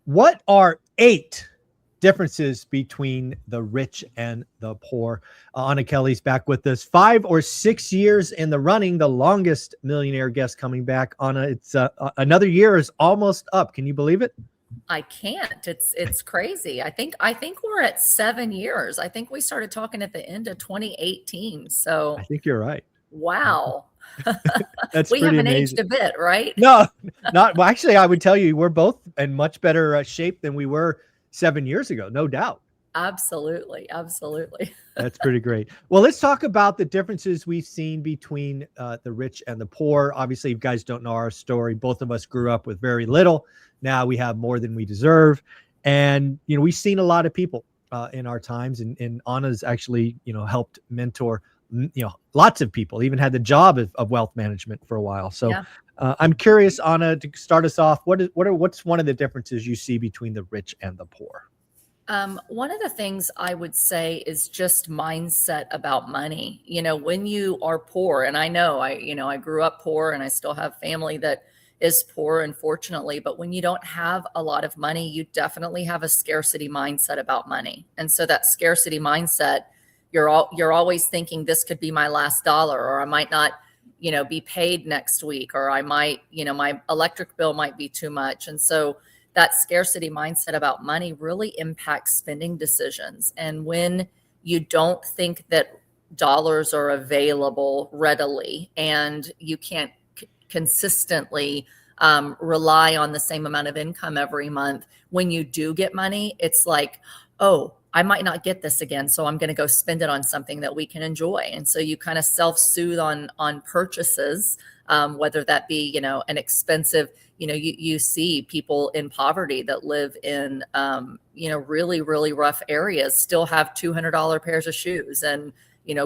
What are 8 differences between the rich and the poor? Anna Kelly's back with us. 5 or 6 years in the running, the longest millionaire guest coming back. Anna, it's another year is almost up. Can you believe it? I can't. It's crazy. I think we're at 7 years. I think we started talking at the end of 2018. I So think you're right. wow. That's We pretty haven't aged amazing. a bit, right? No, not well. Actually, I would tell you we're both in much better shape than we were 7 years ago, no doubt. Absolutely. Absolutely. That's pretty great. Well, let's talk about the differences we've seen between the rich and the poor. Obviously, you guys don't know our story. Both of us grew up with very little. Now we have more than we deserve. And, we've seen a lot of people in our times. And Anna's actually, helped mentor, lots of people, even had the job of wealth management for a while. So Yeah. I'm curious, Anna, to start us off, what's one of the differences you see between the rich and the poor? One of the things I would say is just mindset about money. When you are poor, and I know I grew up poor and I still have family that is poor, unfortunately, but when you don't have a lot of money, you definitely have a scarcity mindset about money. And so that scarcity mindset, you're always thinking this could be my last dollar, or I might not, be paid next week, or I might, my electric bill might be too much. And so that scarcity mindset about money really impacts spending decisions. And when you don't think that dollars are available readily and you can't consistently rely on the same amount of income every month, when you do get money, it's like, oh, I might not get this again, so I'm going to go spend it on something that we can enjoy. And so you kind of self-soothe on purchases, whether that be, an expensive, you see people in poverty that live in, really, really rough areas still have $200 pairs of shoes and,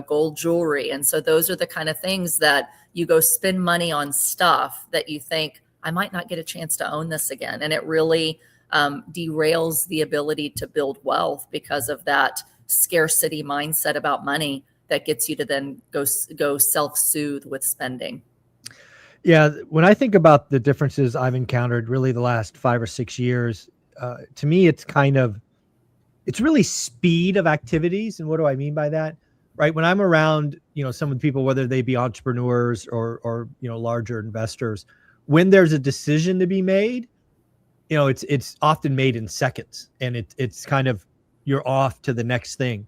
gold jewelry. And so those are the kind of things that you go spend money on stuff that you think, I might not get a chance to own this again. And it really derails the ability to build wealth because of that scarcity mindset about money that gets you to then go self-soothe with spending. Yeah, when I think about the differences I've encountered really the last 5 or 6 years, to me, it's really speed of activities. And what do I mean by that? Right. When I'm around, some of the people, whether they be entrepreneurs or larger investors, when there's a decision to be made, it's often made in seconds, and it's kind of, you're off to the next thing.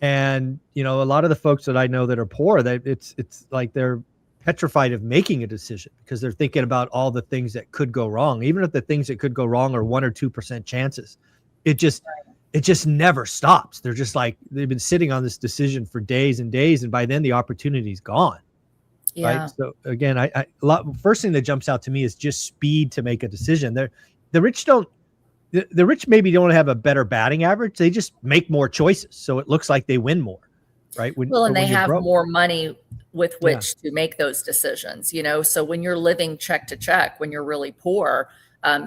And, a lot of the folks that I know that are poor, that it's like they're petrified of making a decision because they're thinking about all the things that could go wrong. Even if the things that could go wrong are 1 or 2% chances, it just never stops. They're just like, they've been sitting on this decision for days and days. And by then the opportunity's gone. Right. Yeah. So again, first thing that jumps out to me is just speed to make a decision. The rich the rich maybe don't have a better batting average. They just make more choices. So it looks like they win more. Right. Well, and But they when you're have broke, more money with yeah, which to make those decisions, So when you're living check to check, when you're really poor,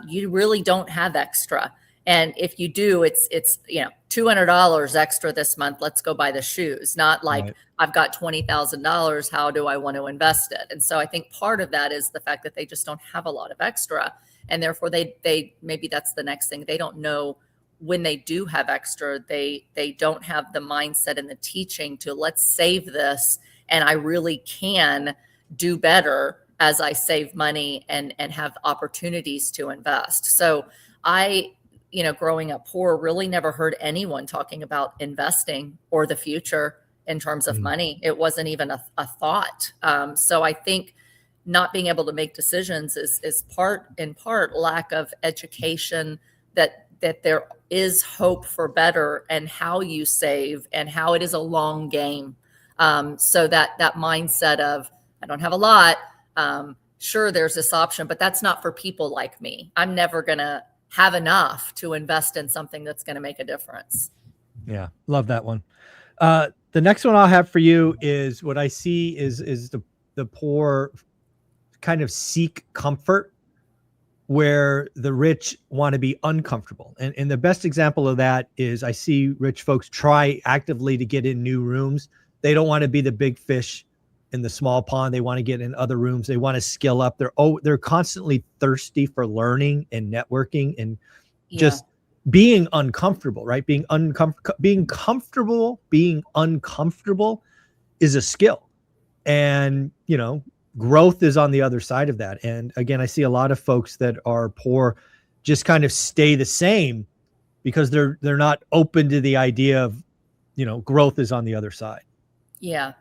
you really don't have extra. And if you do, it's $200 extra this month. Let's go buy the shoes. Not like right. I've got $20,000. How do I want to invest it? And so I think part of that is the fact that they just don't have a lot of extra, and therefore they maybe that's the next thing. They don't know when they do have extra. They don't have the mindset and the teaching to, let's save this, and I really can do better as I save money and have opportunities to invest. So I, growing up poor, really never heard anyone talking about investing or the future in terms of Mm. money. It wasn't even a thought. So I think not being able to make decisions is in part lack of education that there is hope for better, and how you save and how it is a long game. So that mindset of, I don't have a lot. Sure, there's this option, but that's not for people like me. I'm never going to have enough to invest in something that's going to make a difference. Yeah. Love that one. The next one I'll have for you is what I see is the poor kind of seek comfort where the rich want to be uncomfortable. And the best example of that is I see rich folks try actively to get in new rooms. They don't want to be the big fish in the small pond. They want to get in other rooms. They want to skill up. They're constantly thirsty for learning and networking. And Yeah. just being uncomfortable, right? Being comfortable, being uncomfortable is a skill. And, growth is on the other side of that. And again, I see a lot of folks that are poor just kind of stay the same because they're not open to the idea of, growth is on the other side. Yeah.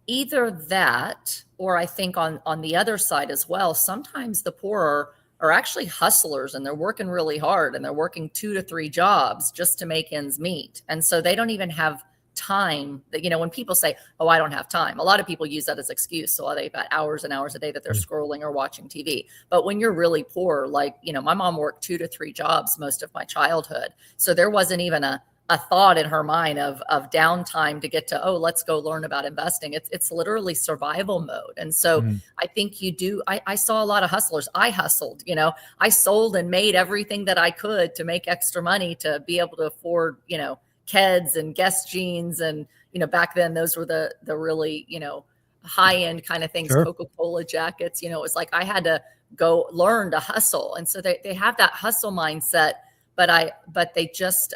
Either that, or I think on the other side as well, sometimes the poor are actually hustlers, and they're working really hard, and they're working 2 to 3 jobs just to make ends meet. And so they don't even have time that, when people say, oh, I don't have time, a lot of people use that as excuse. So they've got hours and hours a day that they're scrolling or watching TV. But when you're really poor, like, my mom worked 2 to 3 jobs most of my childhood. So there wasn't even a thought in her mind of downtime to get to, oh, let's go learn about investing. It's literally survival mode. And so I think you do. I saw a lot of hustlers. I hustled, I sold and made everything that I could to make extra money to be able to afford, Keds and Guess jeans. And, back then those were the really, high end kind of things, Sure. Coca-Cola jackets. It was like I had to go learn to hustle. And so they have that hustle mindset, but they just,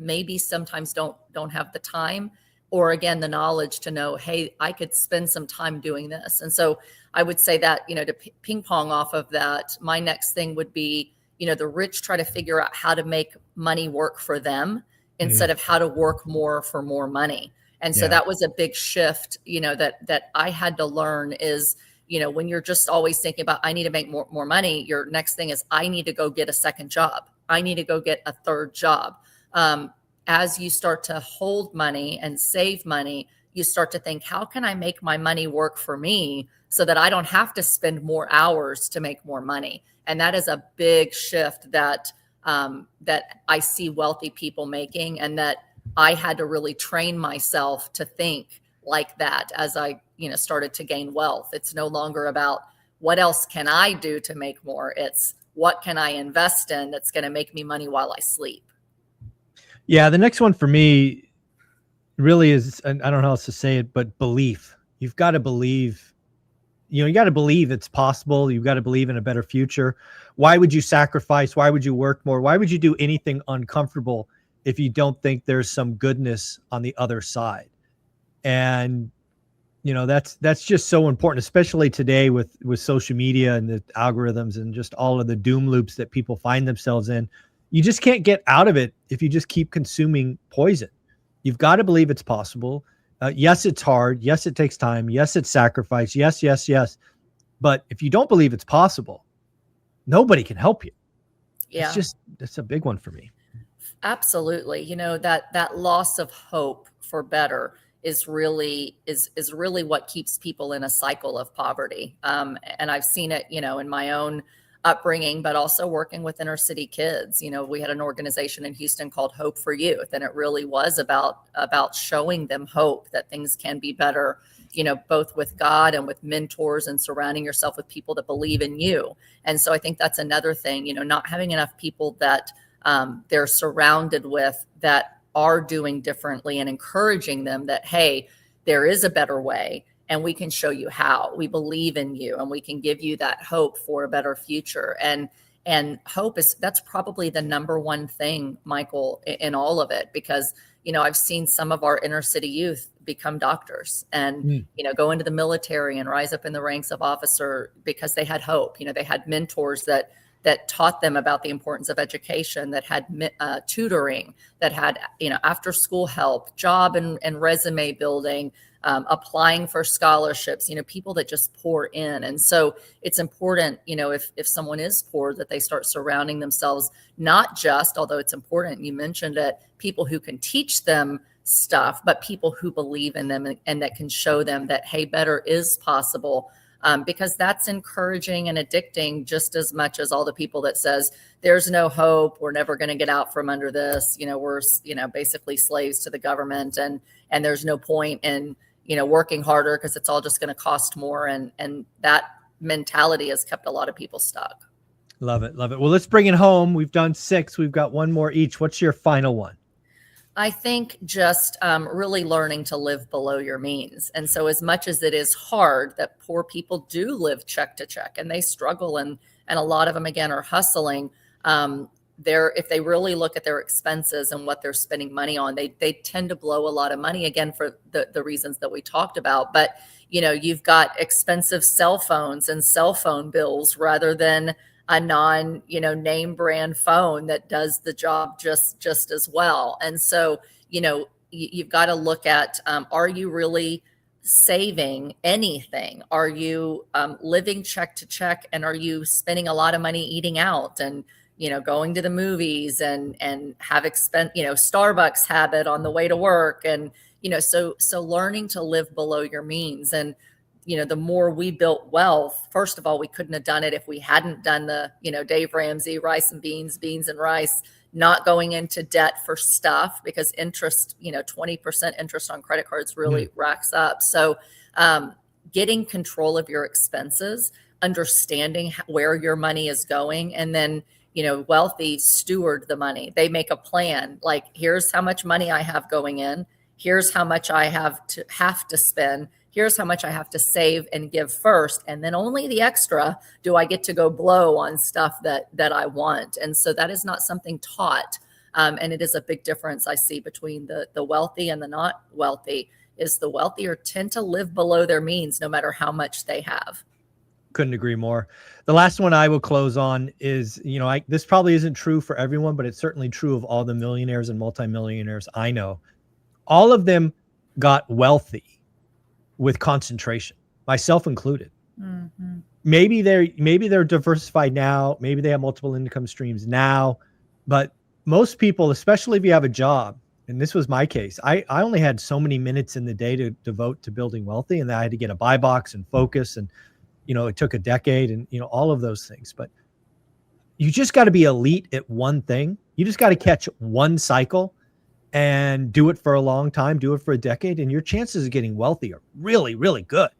maybe sometimes don't have the time, or again, the knowledge to know, hey, I could spend some time doing this. And so I would say that, to ping pong off of that, my next thing would be, the rich try to figure out how to make money work for them instead of how to work more for more money. And so that was a big shift, that I had to learn is, when you're just always thinking about, I need to make more money, your next thing is, I need to go get a second job. I need to go get a third job. As you start to hold money and save money, you start to think, how can I make my money work for me so that I don't have to spend more hours to make more money? And that is a big shift that I see wealthy people making, and that I had to really train myself to think like that as I, started to gain wealth. It's no longer about what else can I do to make more. It's what can I invest in that's going to make me money while I sleep. Yeah, the next one for me really is, and I don't know how else to say it, but belief. You've got to believe, you got to believe it's possible. You've got to believe in a better future. Why would you sacrifice? Why would you work more? Why would you do anything uncomfortable if you don't think there's some goodness on the other side? And, that's just so important, especially today with social media and the algorithms and just all of the doom loops that people find themselves in. You just can't get out of it if you just keep consuming poison. You've got to believe it's possible. Yes, it's hard. Yes, it takes time. Yes, it's sacrifice. Yes, yes, yes. But if you don't believe it's possible, nobody can help you. Yeah. That's a big one for me. Absolutely. That loss of hope for better is really what keeps people in a cycle of poverty. And I've seen it, in my own upbringing, but also working with inner city kids. We had an organization in Houston called Hope for Youth, and it really was about showing them hope that things can be better, both with God and with mentors, and surrounding yourself with people that believe in you. And so I think that's another thing, not having enough people that they're surrounded with that are doing differently, and encouraging them that, hey, there is a better way, and we can show you how. We believe in you, and we can give you that hope for a better future. And hope that's probably the number one thing, Michael, in all of it, because, I've seen some of our inner city youth become doctors and, go into the military and rise up in the ranks of officer because they had hope. They had mentors that taught them about the importance of education, that had tutoring, that had, after school help, job and resume building, applying for scholarships, people that just pour in. And so it's important, if someone is poor, that they start surrounding themselves, not just, although it's important, you mentioned it, people who can teach them stuff, but people who believe in them and that can show them that, hey, better is possible. Because that's encouraging and addicting just as much as all the people that says there's no hope, we're never going to get out from under this, we're basically slaves to the government, and there's no point in working harder because it's all just going to cost more, and that mentality has kept a lot of people stuck. Love it. Well, let's bring it home. We've done 6. We've got one more each. What's your final one? I think just really learning to live below your means. And so as much as it is hard that poor people do live check to check, and they struggle, and a lot of them, again, are hustling, if they really look at their expenses and what they're spending money on, they tend to blow a lot of money, again, for the reasons that we talked about. But, you've got expensive cell phones and cell phone bills rather than a name brand phone that does the job just as well. And so, you've got to look at, are you really saving anything? Are you living check to check, and are you spending a lot of money eating out and going to the movies and have Starbucks habit on the way to work, and so learning to live below your means. And the more we built wealth, first of all, we couldn't have done it if we hadn't done the Dave Ramsey rice and beans and rice, not going into debt for stuff, because interest, 20% interest on credit cards really racks up. So getting control of your expenses, understanding where your money is going, and then wealthy steward the money. They make a plan, like, here's how much money I have going in, here's how much I have to spend, here's how much I have to save and give first, and then only the extra do I get to go blow on stuff that I want. And so that is not something taught, and it is a big difference I see between the wealthy and the not wealthy. Is the wealthier tend to live below their means no matter how much they have. Couldn't agree more. The last one I will close on is, this probably isn't true for everyone, but it's certainly true of all the millionaires and multimillionaires I know. All of them got wealthy with concentration, myself included. Mm-hmm. Maybe they're diversified now. Maybe they have multiple income streams now, but most people, especially if you have a job, and this was my case, I only had so many minutes in the day to devote to building wealthy, and I had to get a buy box and focus, and it took a decade, and all of those things. But you just got to be elite at one thing. You just got to catch one cycle and do it for a long time, do it for a decade, and your chances of getting wealthy are really, really good.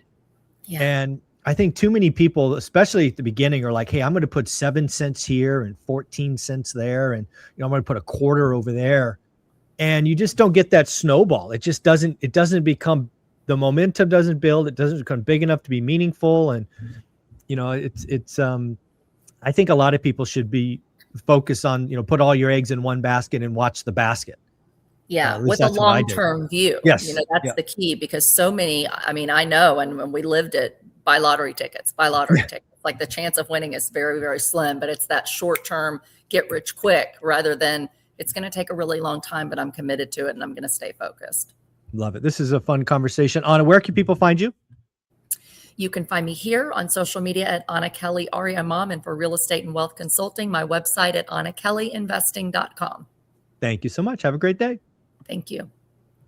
Yeah. And I think too many people, especially at the beginning, are like, hey, I'm going to put 7 cents here and 14 cents there, and I'm going to put a quarter over there. And you just don't get that snowball. It just doesn't become, the momentum doesn't build. It doesn't become big enough to be meaningful. And, I think a lot of people should be focused on, put all your eggs in one basket and watch the basket. Yeah. With a long-term view. Yes. That's the key, because so many, I know, and when we lived it, buy lottery tickets, like the chance of winning is very, very slim, but it's that short-term get rich quick rather than it's going to take a really long time, but I'm committed to it and I'm going to stay focused. Love it. This is a fun conversation. Anna, where can people find you? You can find me here on social media at Anna Kelly REI Mom, and for real estate and wealth consulting, my website at AnnaKellyInvesting.com. Thank you so much. Have a great day. Thank you.